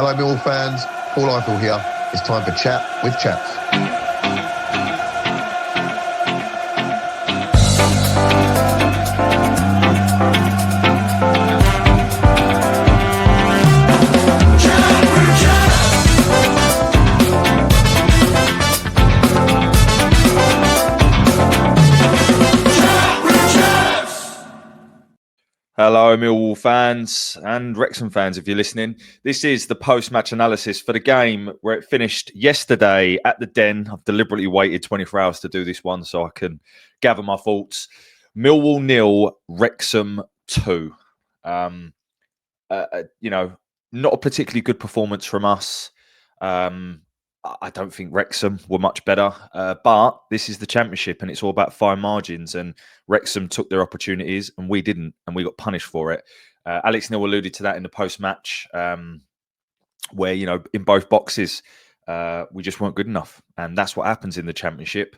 Hello, Millwall fans. Paul Eiffel here. It's time for Chat with Chaps. Hello, Millwall fans and Wrexham fans, if you're listening. This is the post-match analysis for the game where it finished yesterday at the Den. I've deliberately waited 24 hours to do this one so I can gather my thoughts. Millwall 0, Wrexham 2. Not a particularly good performance from us. I don't think Wrexham were much better, but this is the Championship and it's all about fine margins, and Wrexham took their opportunities and we didn't, and we got punished for it. Alex Neil alluded to that in the post-match where, in both boxes, we just weren't good enough. And that's what happens in the Championship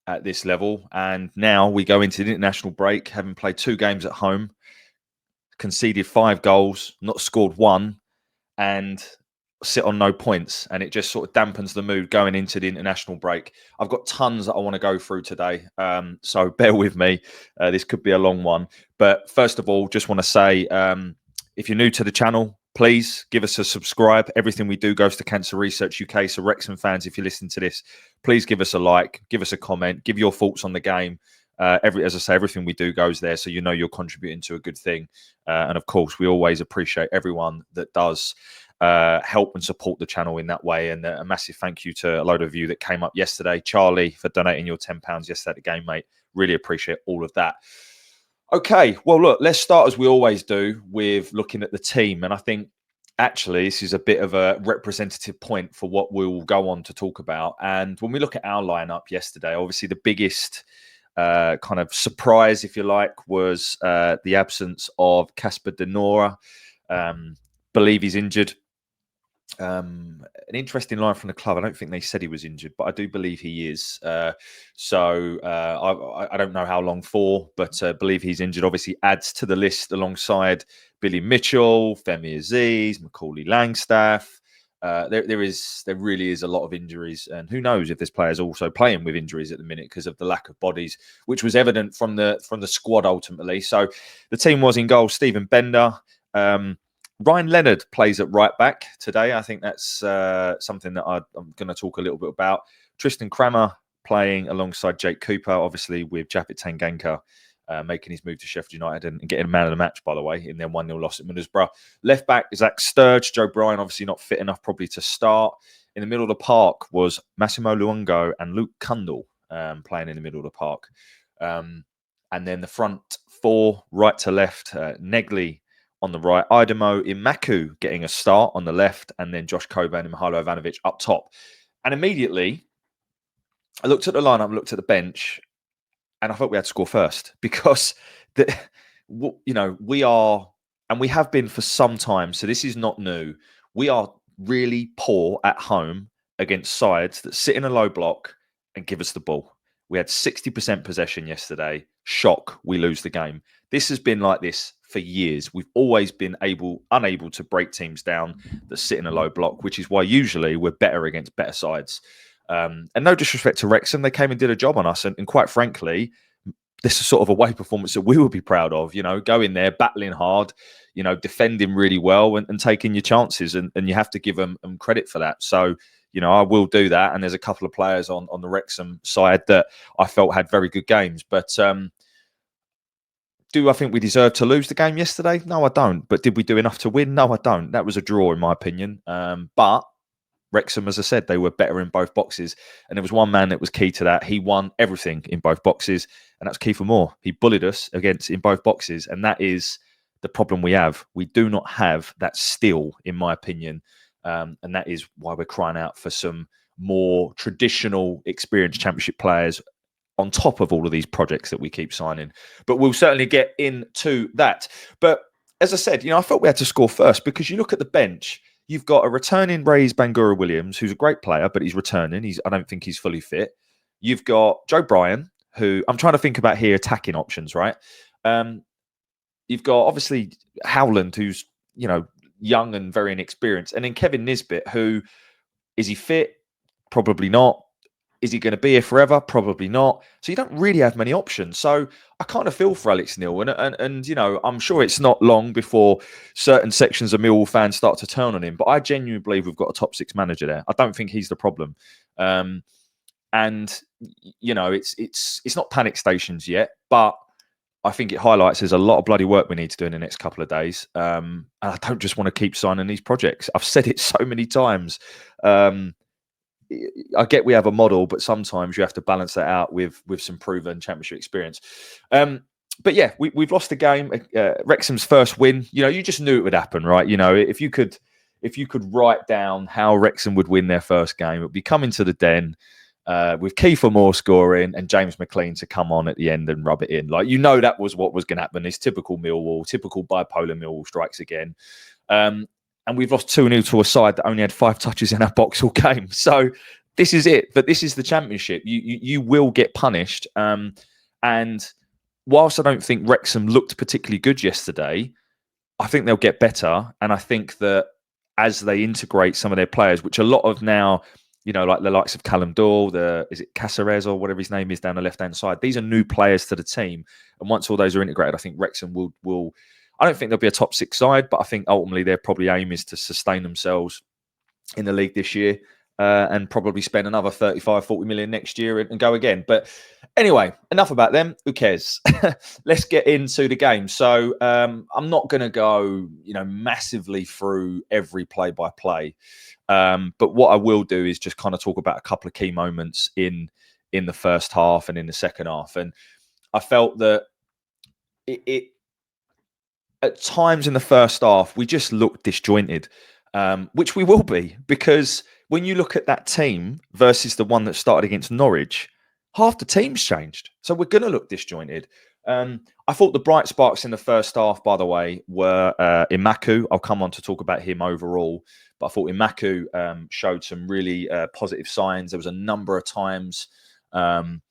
at this level. And now we go into the international break, having played 2 games at home, conceded 5 goals, not scored 1, and sit on no points, and it just sort of dampens the mood going into the international break. I've got tons that I want to go through today, so bear with me. This could be a long one, but first of all, just want to say, if you're new to the channel, please give us a subscribe. Everything we do goes to Cancer Research UK, so Wrexham fans, if you listen to this, please give us a like, give us a comment, give your thoughts on the game. As I say, everything we do goes there, so you're contributing to a good thing. And of course, we always appreciate everyone that does help and support the channel in that way. And a massive thank you to a load of you that came up yesterday. Charlie, for donating your £10 yesterday at the game, mate. Really appreciate all of that. Okay, well, look, let's start as we always do with looking at the team. And I think actually this is a bit of a representative point for what we'll go on to talk about. And when we look at our lineup yesterday, obviously the biggest kind of surprise, if you like, was the absence of Casper De Nora. Believe he's injured. An interesting line from the club. I don't think they said he was injured, but I do believe he is. So I don't know how long for, but believe he's injured. Obviously adds to the list alongside Billy Mitchell, Femi Aziz, Macaulay Langstaff. There really is a lot of injuries, and who knows if this player is also playing with injuries at the minute because of the lack of bodies, which was evident from the squad ultimately. So the team was in goal: Stephen Bender. Ryan Leonard plays at right back today. I think that's something that I'm going to talk a little bit about. Tristan Kramer playing alongside Jake Cooper, obviously with Japhet Tanganga making his move to Sheffield United and getting a man of the match, by the way, in their 1-0 loss at Middlesbrough. Left back, Zach Sturge. Joe Bryan, obviously not fit enough probably to start. In the middle of the park was Massimo Luongo and Luke Cundle playing in the middle of the park. And then the front 4, right to left, Negley on the right, Idemo Imaku getting a start on the left, and then Josh Coban and Mihajlo Ivanovic up top. And immediately, I looked at the lineup, looked at the bench, and I thought we had to score first because, we are, and we have been for some time, so this is not new. We are really poor at home against sides that sit in a low block and give us the ball. We had 60% possession yesterday. Shock, we lose the game. This has been like this for years. We've always been unable to break teams down that sit in a low block, which is why usually we're better against better sides. And no disrespect to Wrexham, they came and did a job on us. And quite frankly, this is sort of a away performance that we will be proud of. Go in there, battling hard, defending really well and taking your chances. And you have to give them credit for that. So, I will do that. And there's a couple of players on the Wrexham side that I felt had very good games. But do I think we deserved to lose the game yesterday? No, I don't. But did we do enough to win? No, I don't. That was a draw, in my opinion. But Wrexham, as I said, they were better in both boxes. And there was one man that was key to that. He won everything in both boxes. And that's Kiefer Moore. He bullied us in both boxes. And that is the problem we have. We do not have that still, in my opinion. And that is why we're crying out for some more traditional, experienced Championship players on top of all of these projects that we keep signing. But we'll certainly get into that. But as I said, I felt we had to score first because you look at the bench, you've got a returning Reyes Bangura Williams, who's a great player, but he's returning. I don't think he's fully fit. You've got Joe Bryan, who I'm trying to think about here, attacking options, right? You've got obviously Howland, who's, young and very inexperienced. And then Kevin Nisbet, who is he fit? Probably not. Is he going to be here forever? Probably not. So you don't really have many options. So I kind of feel for Alex Neil, and I'm sure it's not long before certain sections of Millwall fans start to turn on him. But I genuinely believe we've got a top six manager there. I don't think he's the problem. And it's not panic stations yet, but I think it highlights there's a lot of bloody work we need to do in the next couple of days. And I don't just want to keep signing these projects. I've said it so many times. I get we have a model, but sometimes you have to balance that out with some proven championship experience. But yeah, we've lost the game. Wrexham's first win. You just knew it would happen, right? If you could write down how Wrexham would win their first game, it would be coming to the Den with Kiefer Moore scoring and James McLean to come on at the end and rub it in. That was what was going to happen. It's typical Millwall, typical bipolar Millwall strikes again. And we've lost 2-0 to a side that only had 5 touches in our box all game. So this is it. But this is the championship. You will get punished. And whilst I don't think Wrexham looked particularly good yesterday, I think they'll get better. And I think that as they integrate some of their players, which a lot of now, like the likes of Callum Doyle, is it Caceres or whatever his name is down the left-hand side? These are new players to the team. And once all those are integrated, I think Wrexham will I don't think they'll be a top 6 side, but I think ultimately their probably aim is to sustain themselves in the league this year and probably spend another 35-40 million next year and go again. But anyway, enough about them. Who cares? Let's get into the game. So I'm not going to go, massively through every play-by-play. But what I will do is just kind of talk about a couple of key moments in the first half and in the second half. And I felt that it at times in the first half, we just looked disjointed, which we will be, because when you look at that team versus the one that started against Norwich, half the team's changed. So we're going to look disjointed. I thought the bright sparks in the first half, by the way, were Imaku. I'll come on to talk about him overall. But I thought Imaku showed some really positive signs. There was a number of times on,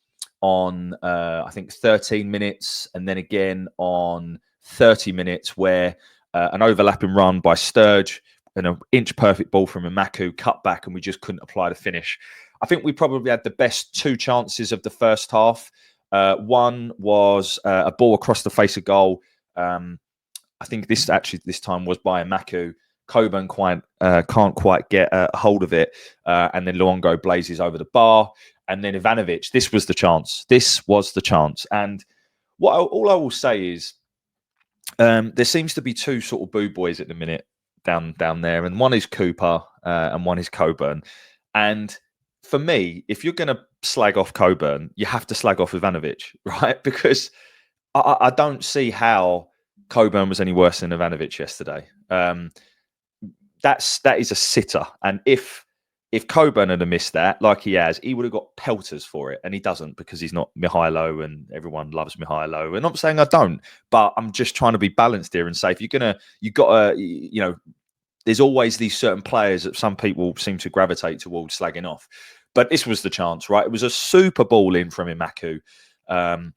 I think, 13 minutes and then again on 30 minutes where an overlapping run by Sturge and an inch perfect ball from Imaku cut back and we just couldn't apply the finish. I think we probably had the best 2 chances of the first half. One was a ball across the face of goal. I think this time was by Imaku. Coburn can't quite get a hold of it. And then Luongo blazes over the bar. And then Ivanovic, this was the chance. This was the chance. And all I will say is, there seems to be 2 sort of boo boys at the minute down there, and one is Cooper and one is Coburn. And for me, if you're going to slag off Coburn, you have to slag off Ivanovic, right? Because I don't see how Coburn was any worse than Ivanovic yesterday. That is a sitter, and if Coburn had missed that, like he has, he would have got pelters for it, and he doesn't because he's not Mihailo, and everyone loves Mihailo. And I'm saying I don't, but I'm just trying to be balanced here and say if you got to, there's always these certain players that some people seem to gravitate towards slagging off. But this was the chance, right? It was a super ball in from Imaku, and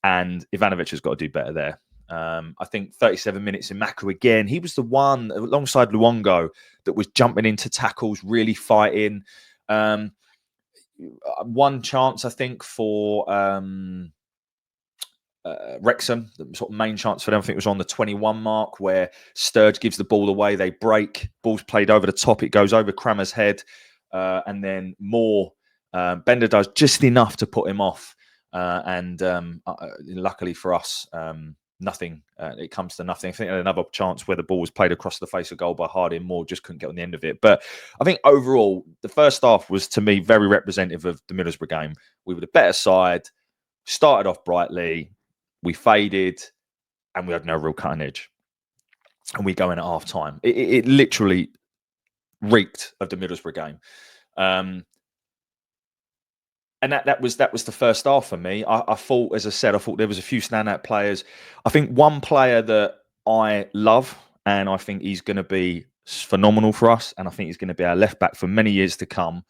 Ivanovic has got to do better there. I think 37 minutes in Imaku again. He was the one alongside Luongo that was jumping into tackles, really fighting. One chance, I think, for Wrexham, the sort of main chance for them, I think it was on the 21 mark where Sturge gives the ball away. They break. Ball's played over the top. It goes over Kramer's head. And then Moore, Bender does just enough to put him off. And luckily for us, nothing. It comes to nothing. I think another chance where the ball was played across the face of goal by Hardy and Moore just couldn't get on the end of it. But I think overall, the first half was, to me, very representative of the Middlesbrough game. We were the better side, started off brightly, we faded, and we had no real cutting edge. And we go in at half time. It literally reeked of the Middlesbrough game. And that was the first half for me. I thought, as I said, there was a few standout players. I think one player that I love, and I think he's going to be phenomenal for us, and I think he's going to be our left back for many years to come.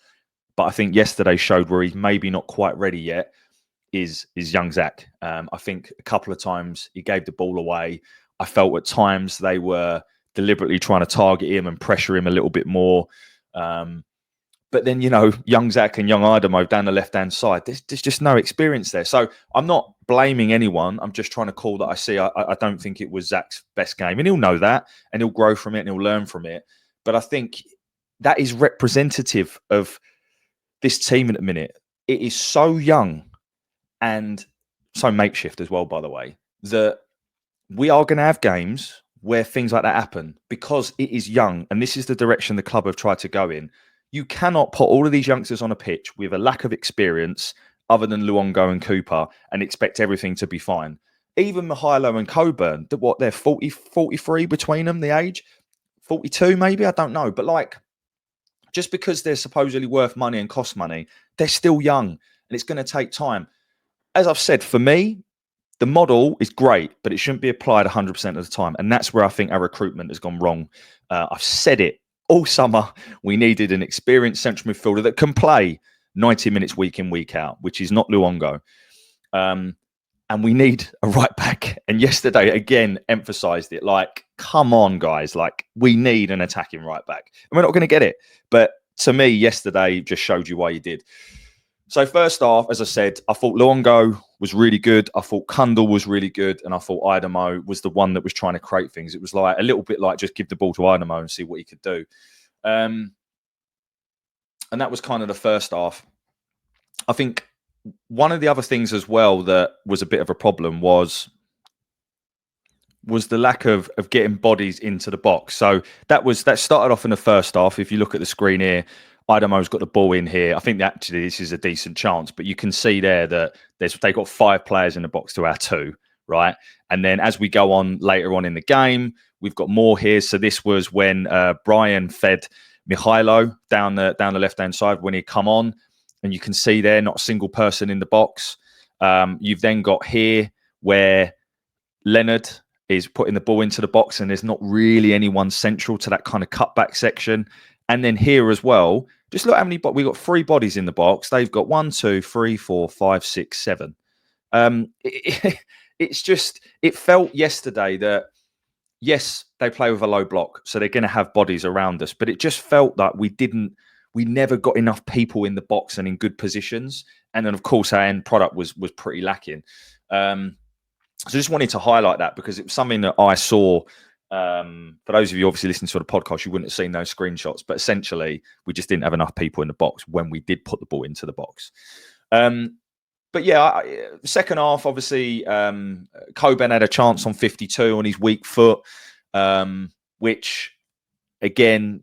But I think yesterday showed where he's maybe not quite ready yet. Is young Zach. I think a couple of times he gave the ball away. I felt at times they were deliberately trying to target him and pressure him a little bit more. But then, young Zach and young Idemo down the left-hand side, there's just no experience there. So I'm not blaming anyone. I'm just trying to call that I see. I don't think it was Zach's best game. And he'll know that, and he'll grow from it, and he'll learn from it. But I think that is representative of this team at the minute. It is so young and so makeshift as well, by the way, that we are going to have games where things like that happen because it is young. And this is the direction the club have tried to go in. You cannot put all of these youngsters on a pitch with a lack of experience other than Luongo and Cooper and expect everything to be fine. Even Mihailo and Coburn, they're 40, 43 between them, the age? 42 maybe? I don't know. But just because they're supposedly worth money and cost money, they're still young and it's going to take time. As I've said, for me, the model is great, but it shouldn't be applied 100% of the time. And that's where I think our recruitment has gone wrong. I've said it all summer. We needed an experienced central midfielder that can play 90 minutes week in, week out, which is not Luongo. And we need a right back. And yesterday, again, emphasised it. Come on, guys. We need an attacking right back. And we're not going to get it. But to me, yesterday just showed you why you did. So first off, as I said, I thought Luongo was really good. I thought Kundal was really good. And I thought Idemo was the one that was trying to create things. It was a little bit just give the ball to Idemo and see what he could do. And that was kind of the first half. I think one of the other things as well that was a bit of a problem was the lack of getting bodies into the box. So that started off in the first half. If you look at the screen here, Idamo's got the ball in here. I think that actually this is a decent chance, but you can see there that they got 5 players in the box to our 2, right? And then as we go on later on in the game, we've got more here. So this was when Brian fed Mihailo down the left-hand side when he come on, and you can see there not a single person in the box. You've then got here where Leonard is putting the ball into the box and there's not really anyone central to that kind of cutback section. And then here as well, just look how many, we got 3 bodies in the box. They've got 1, 2, 3, 4, 5, 6, 7. It's just, it felt yesterday that, yes, they play with a low block, so they're going to have bodies around us. But it just felt that we never got enough people in the box and in good positions. And then, of course, our end product was pretty lacking. So I just wanted to highlight that because it was something that I saw. For those of you obviously listening to the podcast, you wouldn't have seen those screenshots. But essentially, we just didn't have enough people in the box when we did put the ball into the box. But yeah, second half, obviously, Coburn had a chance on 52 on his weak foot, which, again,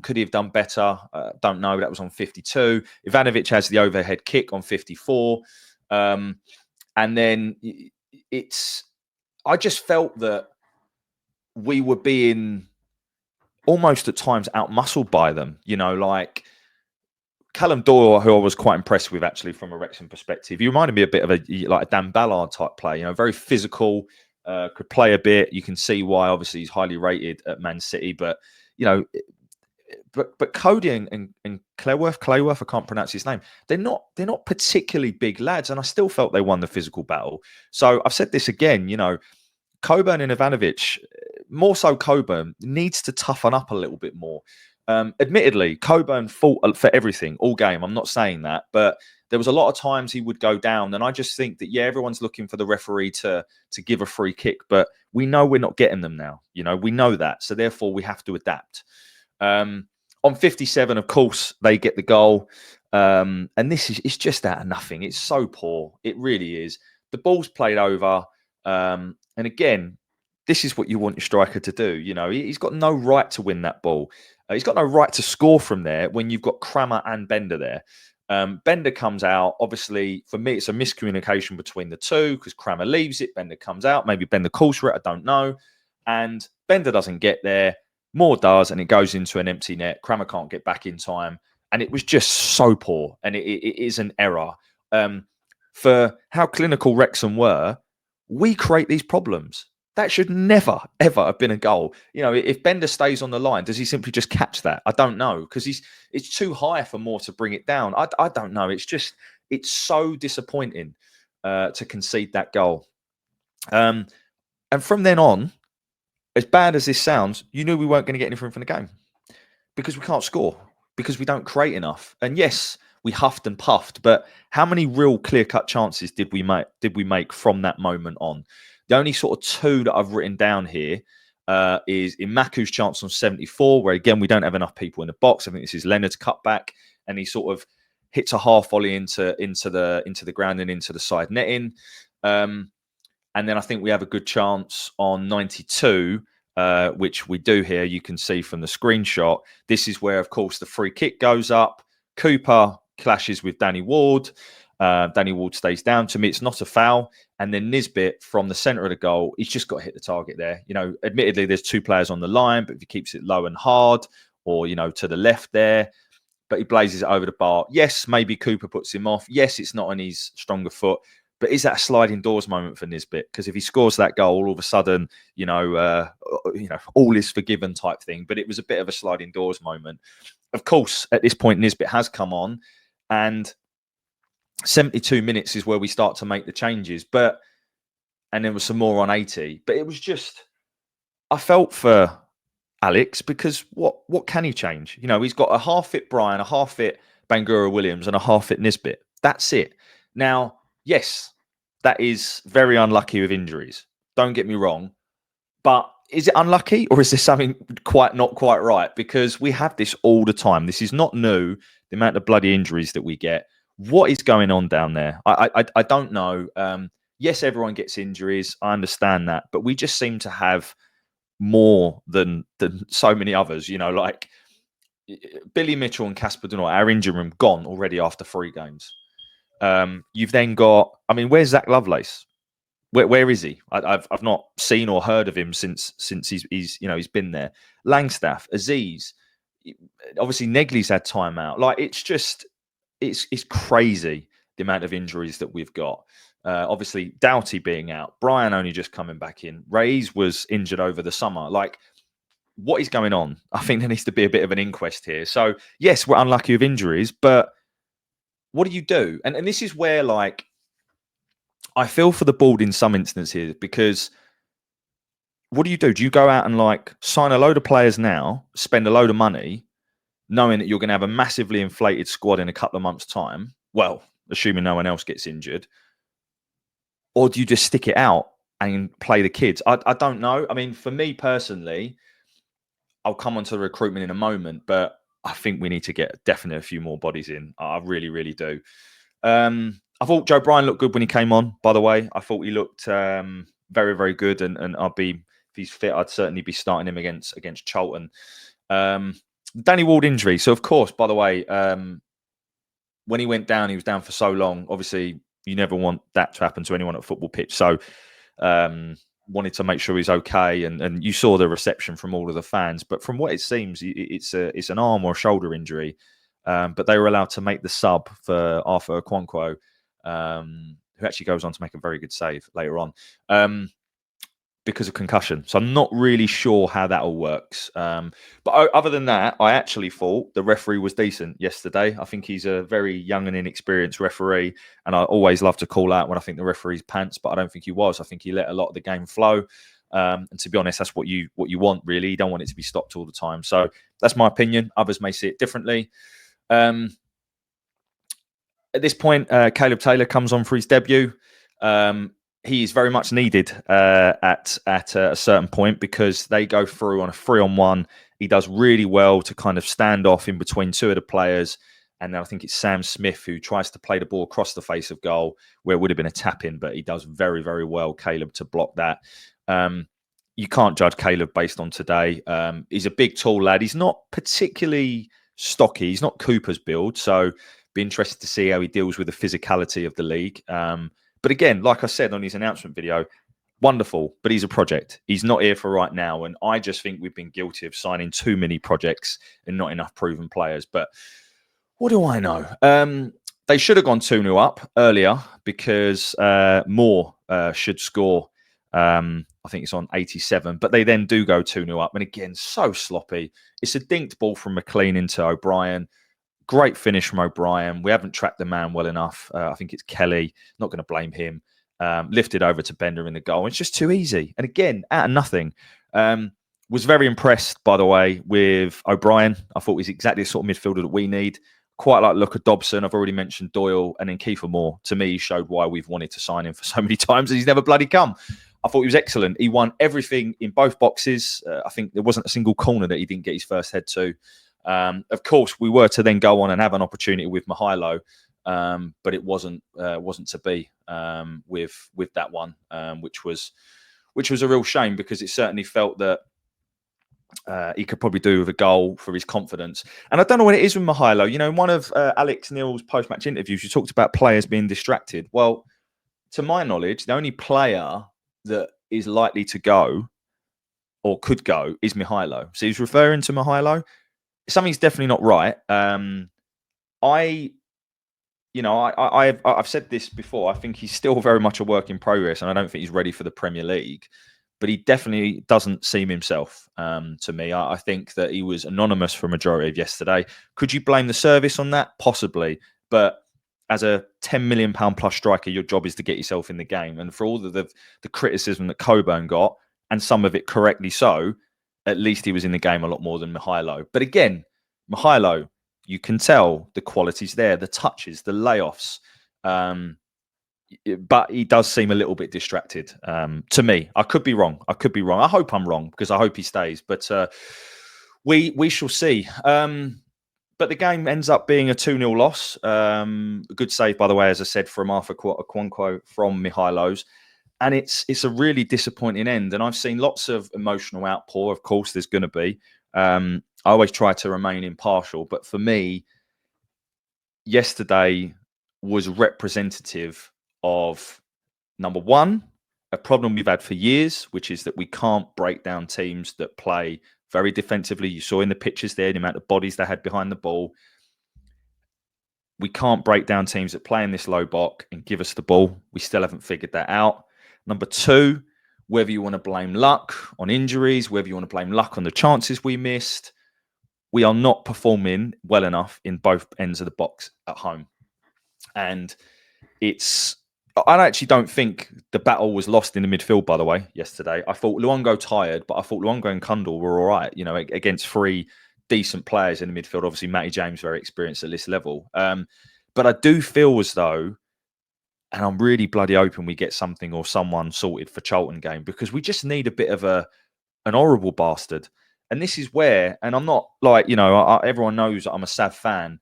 could he have done better? Don't know. That was on 52. Ivanovic has the overhead kick on 54. And then I just felt that we were being almost at times out-muscled by them, Callum Doyle, who I was quite impressed with actually from a Wrexham perspective. He reminded me a bit of a Dan Ballard type player, very physical, could play a bit. You can see why obviously he's highly rated at Man City, but but Cody and Clayworth, I can't pronounce his name. They're not particularly big lads, and I still felt they won the physical battle. So I've said this again, Coburn and Ivanovic, more so Coburn, needs to toughen up a little bit more. Admittedly, Coburn fought for everything all game. I'm not saying that, but there was a lot of times he would go down, and I just think that everyone's looking for the referee to give a free kick, but we know we're not getting them now. We know that, so therefore we have to adapt. On 57, of course, they get the goal, and it's just out of nothing. It's so poor, it really is. The ball's played over, and again, this is what you want your striker to do. He's got no right to win that ball. He's got no right to score from there when you've got Crammer and Bender there. Bender comes out. Obviously, for me, it's a miscommunication between the two because Crammer leaves it. Bender comes out. Maybe Bender calls for it. I don't know. And Bender doesn't get there. Moore does, and it goes into an empty net. Crammer can't get back in time. And it was just so poor. And it is an error. For how clinical Wrexham were, we create these problems. That should never, ever have been a goal. If Bender stays on the line, does he simply just catch that? I don't know, because it's too high for Moore to bring it down. I don't know. It's so disappointing to concede that goal. And from then on, as bad as this sounds, you knew we weren't going to get anything from the game because we can't score, because we don't create enough. And yes, we huffed and puffed, but how many real clear-cut chances did we make from that moment on? The only sort of two that I've written down here is Imaku's chance on 74, where again we don't have enough people in the box. I think this is Leonard's cutback, and he sort of hits a half volley into the ground and into the side netting. And then I think we have a good chance on 92, which we do here. You can see from the screenshot. This is where, of course, the free kick goes up. Cooper clashes with Danny Ward. Danny Ward stays down. To me, it's not a foul. And then Nisbet from the centre of the goal, he's just got to hit the target there. You know, admittedly, there's two players on the line, but if he keeps it low and hard, or, you know, to the left there, but he blazes it over the bar. Yes, maybe Cooper puts him off. Yes, it's not on his stronger foot. But is that a sliding doors moment for Nisbet? Because if he scores that goal, all of a sudden, all is forgiven type thing. But it was a bit of a sliding doors moment. Of course, at this point, Nisbet has come on, and 72 minutes is where we start to make the changes. And there was some more on 80. But it was just, I felt for Alex, because what can he change? You know, he's got a half-fit Brian, a half-fit Bangura Williams, and a half-fit Nisbet. That's it. Now, yes, that is very unlucky with injuries. Don't get me wrong. But is it unlucky, or is there something not quite right? Because we have this all the time. This is not new, the amount of bloody injuries that we get. What is going on down there? I don't know. Yes, everyone gets injuries. I understand that. But we just seem to have more than so many others. You know, like Billy Mitchell and Casper Dunor, our injury room gone already after 3 games. You've then got, I mean, where's Zach Lovelace? Where is he? I've not seen or heard of him since he's been there. Langstaff, Aziz, obviously Negley's had time out. Like, it's just it's crazy the amount of injuries that we've got. Obviously Doughty being out, Brian only just coming back in, Reyes was injured over the summer. Like, what is going on? I think there needs to be a bit of an inquest here. So yes, we're unlucky with injuries, but what do you do? And this is where, like, I feel for the board in some instances, because what do you do? Do you go out and, like, sign a load of players now, spend a load of money, knowing that you're going to have a massively inflated squad in a couple of months' time? Well, assuming no one else gets injured. Or do you just stick it out and play the kids? I don't know. I mean, for me personally, I'll come on to the recruitment in a moment, but I think we need to get definitely a few more bodies in. I really, really do. I thought Joe Bryan looked good when he came on, by the way. I thought he looked very, very good. And if he's fit, I'd certainly be starting him against Charlton. Danny Ward injury. So, of course, by the way, when he went down, he was down for so long. Obviously, you never want that to happen to anyone at a football pitch. So, wanted to make sure he's okay. And you saw the reception from all of the fans. But from what it seems, it's an arm or a shoulder injury. But they were allowed to make the sub for Arthur Okonkwo, who actually goes on to make a very good save later on, because of concussion. So I'm not really sure how that all works. But other than that, I actually thought the referee was decent yesterday. I think he's a very young and inexperienced referee, and I always love to call out when I think the referee's pants, but I don't think he was. I think he let a lot of the game flow. And to be honest, that's what you want, really. You don't want it to be stopped all the time. So that's my opinion. Others may see it differently. At this point, Caleb Taylor comes on for his debut. He is very much needed at a certain point, because they go through on a 3-on-1. He does really well to kind of stand off in between two of the players. And then I think it's Sam Smith who tries to play the ball across the face of goal, where it would have been a tap-in, but he does very, very well, Caleb, to block that. You can't judge Caleb based on today. He's a big, tall lad. He's not particularly stocky. He's not Cooper's build. So be interested to see how he deals with the physicality of the league. But again, like I said on his announcement video, wonderful, but he's a project. He's not here for right now. And I just think we've been guilty of signing too many projects and not enough proven players. But what do I know? They should have gone 2-0 up earlier, because Moore should score. I think it's on 87, but they then do go 2-0 up. And again, so sloppy. It's a dinked ball from McLean into O'Brien. Great finish from O'Brien. We haven't tracked the man well enough. I think it's Kelly. Not going to blame him. Lifted over to Bender in the goal. It's just too easy. And again, out of nothing. Was very impressed, by the way, with O'Brien. I thought he's exactly the sort of midfielder that we need. Quite like Luka Dobson. I've already mentioned Doyle, and then Kiefer Moore. To me, he showed why we've wanted to sign him for so many times, and he's never bloody come. I thought he was excellent. He won everything in both boxes. I think there wasn't a single corner that he didn't get his first head to. Of course, we were to then go on and have an opportunity with Mihailo, but it wasn't to be with that one, which was a real shame, because it certainly felt that he could probably do with a goal for his confidence. And I don't know what it is with Mihailo. You know, in one of Alex Neil's post-match interviews, you talked about players being distracted. Well, to my knowledge, the only player that is likely to go or could go is Mihailo. So he's referring to Mihailo. Something's definitely not right. I've said this before. I think he's still very much a work in progress, and I don't think he's ready for the Premier League. But he definitely doesn't seem himself to me. I think that he was anonymous for a majority of yesterday. Could you blame the service on that? Possibly. But as a £10 million plus striker, your job is to get yourself in the game. And for all of the criticism that Coburn got, and some of it correctly so, at least he was in the game a lot more than Mihailo. But again, Mihailo, you can tell the quality's there, the touches, the layoffs. But he does seem a little bit distracted to me. I could be wrong. I hope I'm wrong, because I hope he stays. But we shall see. But the game ends up being a 2-0 loss. A good save, by the way, as I said, from Arthur Okonkwo from Mihailo's. And it's a really disappointing end. And I've seen lots of emotional outpour. Of course, there's going to be. I always try to remain impartial. But for me, yesterday was representative of, number one, a problem we've had for years, which is that we can't break down teams that play very defensively. You saw in the pictures there the amount of bodies they had behind the ball. We can't break down teams that play in this low block and give us the ball. We still haven't figured that out. Number two, whether you want to blame luck on injuries, whether you want to blame luck on the chances we missed, we are not performing well enough in both ends of the box at home. And I actually don't think the battle was lost in the midfield, by the way, yesterday. I thought Luongo tired, but I thought Luongo and Kundal were all right, you know, against three decent players in the midfield. Obviously, Matty James, very experienced at this level. But I do feel as though, and I'm really bloody hoping we get something or someone sorted for Charlton game, because we just need a bit of an horrible bastard. And this is where, and I'm not like, you know, everyone knows that I'm a Sav fan.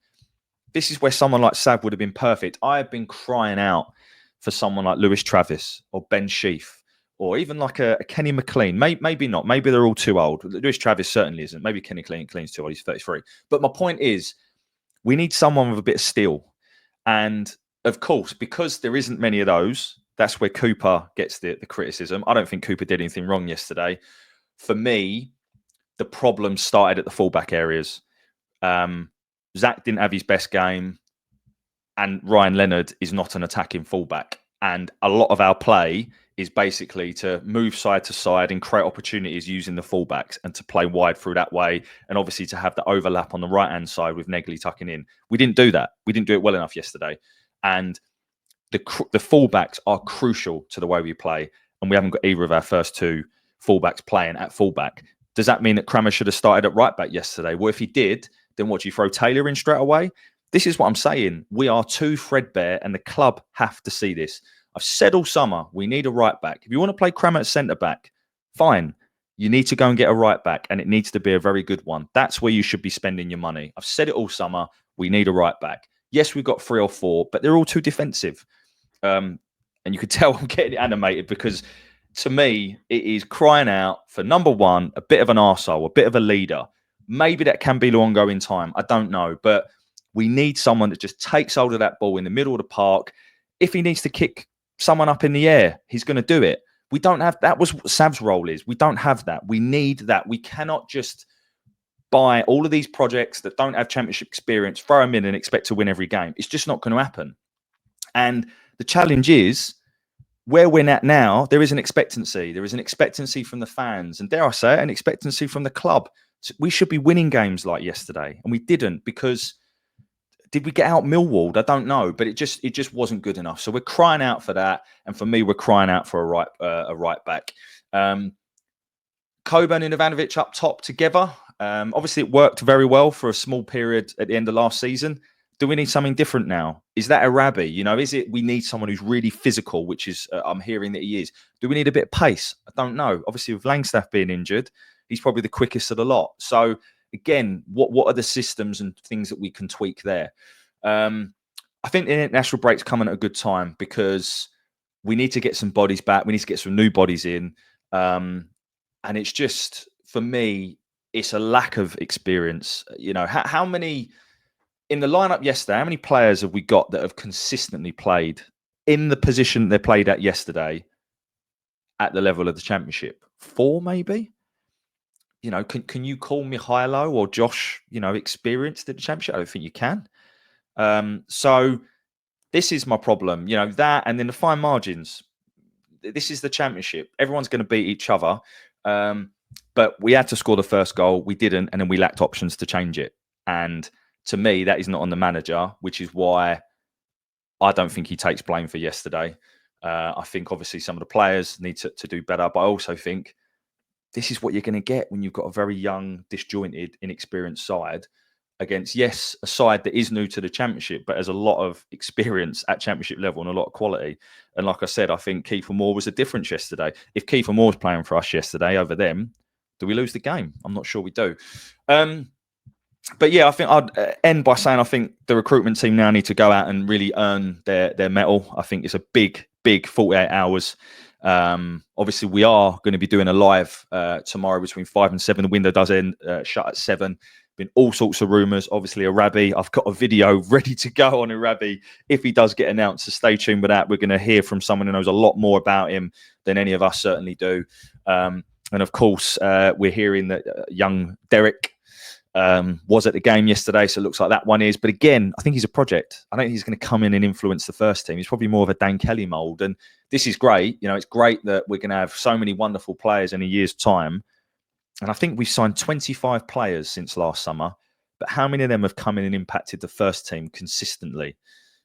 This is where someone like Sav would have been perfect. I have been crying out for someone like Lewis Travis or Ben Sheaf, or even like a Kenny McLean. Maybe not. Maybe they're all too old. Lewis Travis certainly isn't. Maybe Kenny McLean's too old. He's 33. But my point is, we need someone with a bit of steel. And of course, because there isn't many of those, that's where Cooper gets the criticism. I don't think Cooper did anything wrong yesterday. For me, the problem started at the fullback areas. Zach didn't have his best game, and Ryan Leonard is not an attacking fullback. And a lot of our play is basically to move side to side and create opportunities using the fullbacks, and to play wide through that way, and obviously to have the overlap on the right-hand side with Negley tucking in. We didn't do that. We didn't do it well enough yesterday. And the fullbacks are crucial to the way we play, and we haven't got either of our first two fullbacks playing at fullback. Does that mean that Kramer should have started at right back yesterday? Well, if he did, then what, do you throw Taylor in straight away? This is what I'm saying. We are too threadbare, and the club have to see this. I've said all summer, we need a right back. If you want to play Kramer at centre back, fine. You need to go and get a right back, and it needs to be a very good one. That's where you should be spending your money. I've said it all summer. We need a right back. Yes, we've got 3 or 4, but they're all too defensive. And you could tell I'm getting animated, because to me, it is crying out for, number one, a bit of an arsehole, a bit of a leader. Maybe that can be Luongo in time. I don't know. But we need someone that just takes hold of that ball in the middle of the park. If he needs to kick someone up in the air, he's going to do it. We don't have that. Was what Sav's role is. We don't have that. We need that. We cannot just buy all of these projects that don't have championship experience, throw them in and expect to win every game. It's just not going to happen. And the challenge is, where we're at now, there is an expectancy. There is an expectancy from the fans, and dare I say it, an expectancy from the club. So we should be winning games like yesterday, and we didn't, because did we get out Millwall? I don't know, but it just wasn't good enough. So we're crying out for that, and for me, we're crying out for a right back. Coburn and Ivanovic up top together. Obviously, it worked very well for a small period at the end of last season. Do we need something different now? Is that Arabi? You know, is it we need someone who's really physical, which is I'm hearing that he is. Do we need a bit of pace? I don't know. Obviously, with Langstaff being injured, he's probably the quickest of the lot. So again, what are the systems and things that we can tweak there? I think the international break's coming at a good time because we need to get some bodies back. We need to get some new bodies in. And it's just, for me, it's a lack of experience. You know, how many in the lineup yesterday, how many players have we got that have consistently played in the position they played at yesterday at the level of the Championship? 4, maybe? You know, can you call Mihailo or Josh, you know, experienced in the Championship? I don't think you can. So this is my problem. You know, that and then the fine margins. This is the Championship. Everyone's going to beat each other. But we had to score the first goal. We didn't. And then we lacked options to change it. And to me, that is not on the manager, which is why I don't think he takes blame for yesterday. I think obviously some of the players need to do better. But I also think this is what you're going to get when you've got a very young, disjointed, inexperienced side against, yes, a side that is new to the Championship, but has a lot of experience at Championship level and a lot of quality. And like I said, I think Kiefer Moore was a difference yesterday. If Kiefer Moore was playing for us yesterday over them, do we lose the game? I'm not sure we do. But yeah, I think I'd end by saying I think the recruitment team now need to go out and really earn their mettle. I think it's a big 48 hours. Obviously, we are going to be doing a live tomorrow between 5 and 7. The window does end shut at 7. Been all sorts of rumours. Obviously, Arabi. I've got a video ready to go on Arabi if he does get announced. So stay tuned with that. We're going to hear from someone who knows a lot more about him than any of us certainly do. And of course, we're hearing that young Derek was at the game yesterday, so it looks like that one is. But again, I think he's a project. I don't think he's going to come in and influence the first team. He's probably more of a Dan Kelly mould. And this is great. You know, it's great that we're going to have so many wonderful players in a year's time. And I think we've signed 25 players since last summer. But how many of them have come in and impacted the first team consistently?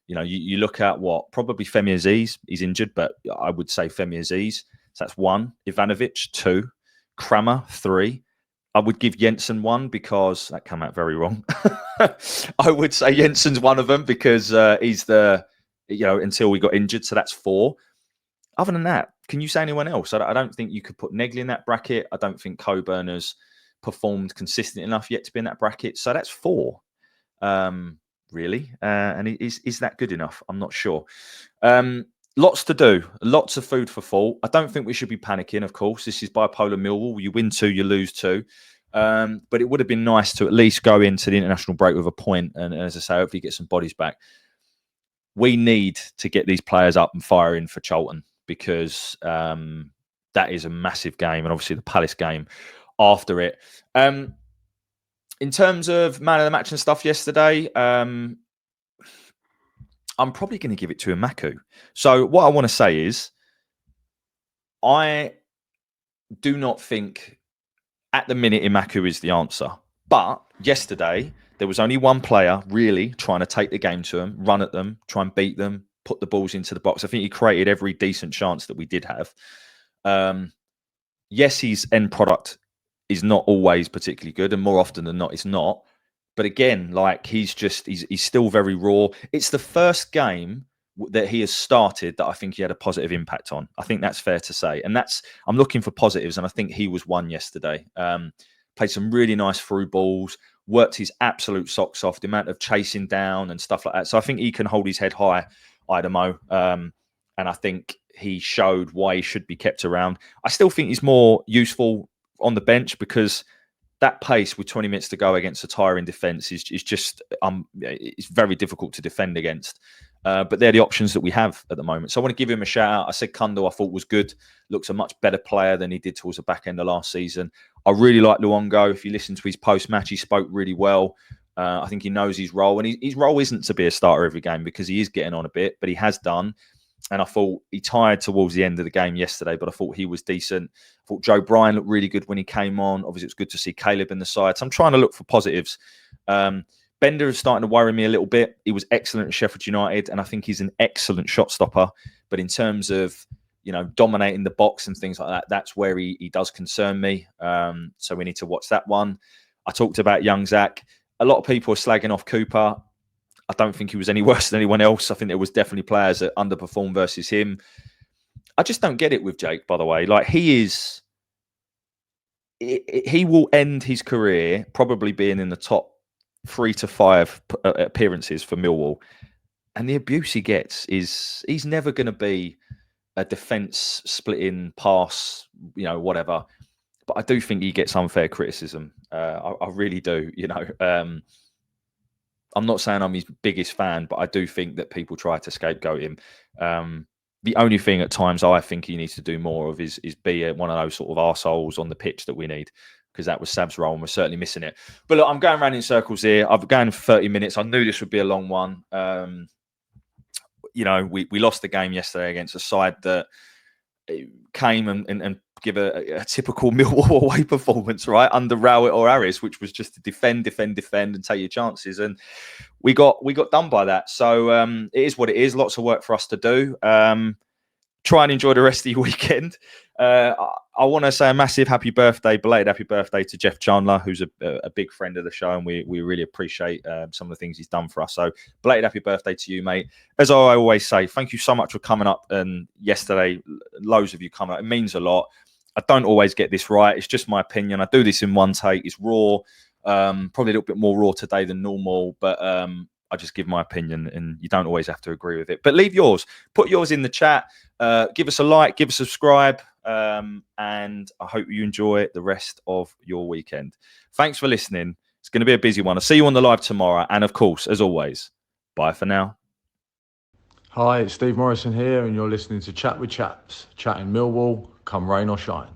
You know, you look at probably Femi Aziz. He's injured, but I would say Femi Aziz. So that's 1. Ivanovic, 2. Kramer, 3. I would give Jensen 1 because that came out very wrong. I would say Jensen's one of them because he's until we got injured. So that's 4. Other than that, can you say anyone else? I don't think you could put Negley in that bracket. I don't think Coburn has performed consistent enough yet to be in that bracket. So that's 4, really. And is that good enough? I'm not sure. Lots to do, lots of food for thought. I don't think we should be panicking, of course. This is bipolar Millwall. You win 2, you lose 2. But it would have been nice to at least go into the international break with a point. And as I say, hopefully get some bodies back. We need to get these players up and firing for Charlton because that is a massive game. And obviously the Palace game after it. In terms of man of the match and stuff yesterday, I'm probably going to give it to Imaku. So what I want to say is I do not think at the minute Imaku is the answer. But yesterday, there was only one player really trying to take the game to them, run at them, try and beat them, put the balls into the box. I think he created every decent chance that we did have. Yes, his end product is not always particularly good, and more often than not, it's not. But again, like he's still very raw. It's the first game that he has started that I think he had a positive impact on. I think that's fair to say. And I'm looking for positives, and I think he was one yesterday. Played some really nice through balls, worked his absolute socks off, the amount of chasing down and stuff like that. So I think he can hold his head high, Idemo. And I think he showed why he should be kept around. I still think he's more useful on the bench because that pace with 20 minutes to go against a tiring defence is just it's very difficult to defend against. But they're the options that we have at the moment. So I want to give him a shout out. I said Kundo I thought was good. Looks a much better player than he did towards the back end of last season. I really like Luongo. If you listen to his post-match, he spoke really well. I think he knows his role. And his role isn't to be a starter every game because he is getting on a bit, but he has done. And I thought he tired towards the end of the game yesterday, but I thought he was decent. I thought Joe Bryan looked really good when he came on. Obviously, it's good to see Caleb in the side. So I'm trying to look for positives. Bender is starting to worry me a little bit. He was excellent at Sheffield United, and I think he's an excellent shot stopper. But in terms of, dominating the box and things like that. That's where he does concern me. So we need to watch that one. I talked about young Zach. A lot of people are slagging off Cooper. I don't think he was any worse than anyone else. I think there was definitely players that underperformed versus him. I just don't get it with Jake, by the way. Like, he will end his career probably being in the top 3 to 5 appearances for Millwall. And the abuse he gets he's never going to be a defence splitting pass, whatever. But I do think he gets unfair criticism. I really do. I'm not saying I'm his biggest fan, but I do think that people try to scapegoat him. The only thing at times I think he needs to do more of is be one of those sort of arseholes on the pitch that we need, because that was Sab's role and we're certainly missing it. But look, I'm going around in circles here. I've gone 30 minutes. I knew this would be a long one. We lost the game yesterday against a side that came and give a typical Millwall away performance, right, under Rowett or Harris, which was just to defend and take your chances, and we got done by that. So it is what it is. Lots of work for us to do. Try and enjoy the rest of your weekend. I want to say a massive belated happy birthday to Jeff Chandler, who's a big friend of the show, and we really appreciate some of the things he's done for us. So belated happy birthday to you, mate. As I always say, thank you so much for coming up. And yesterday, loads of you coming up. It means a lot. I don't always get this right. It's just my opinion. I do this in one take. It's raw. Probably a little bit more raw today than normal, but I just give my opinion, and you don't always have to agree with it. But leave yours. Put yours in the chat. Give us a like. Give us a subscribe. And I hope you enjoy the rest of your weekend. Thanks for listening. It's going to be a busy one. I'll see you on the live tomorrow. And of course, as always, bye for now. Hi, it's Steve Morrison here, and you're listening to Chat with Chaps, chatting Millwall, come rain or shine.